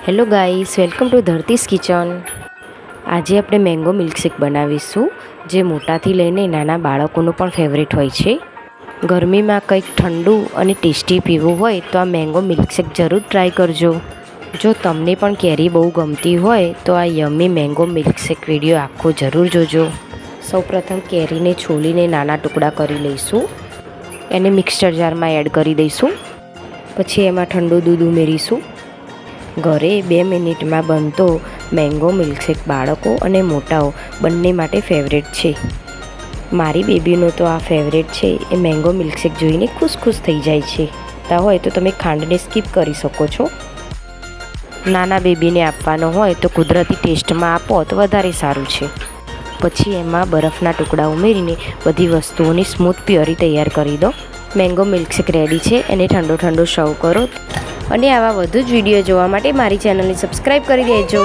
Hello guys, welcome to Dharti's kitchen. આજે આપણે mango milkshake બનાવીશું, જે મોટાથી લઈને નાના બાળકોનું પણ ફેવરેટ હોય છે। ગરમીમાં કંઈક ઠંડુ અને ટેસ્ટી પીવું હોય તો આ મેંગો મિલ્કશેક જરૂર ટ્રાય કરજો। જો તમને પણ કેરી બહુ ગમતી હોય તો આ યમ્મી મેંગો મિલ્કશેક વિડીયો આખો જરૂર જોજો। સૌપ્રથમ કેરીને છોલીને નાના ટુકડા કરી લઈશું, એને મિક્સર જારમાં એડ કરી દઈશું। પછી એમાં ઠંડુ દૂધ ઉમેરીશું। ઘરે 2 મિનિટમાં બનતો મેંગો મિલ્કશેક બાળકો અને મોટાઓ બંને માટે ફેવરેટ છે। મારી બેબીનો તો આ ફેવરેટ છે, એ મેંગો મિલ્કશેક જોઈને ખુશ થઈ જાય છે। તા હોય તો તમે ખાંડને સ્કીપ કરી શકો છો। નાના બેબીને આપવાનો હોય તો કુદરતી ટેસ્ટમાં આપો તો વધારે સારું છે। પછી એમાં બરફના ટુકડા ઉમેરીને બધી વસ્તુઓની સ્મૂથ પ્યોરી તૈયાર કરી દો। મેંગો મિલ્કશેક રેડી છે, એને ઠંડો સર્વ કરો। અને આવા વધુ જ વિડીયો જોવા માટે મારી ચેનલને સબસ્ક્રાઈબ કરી દેજો।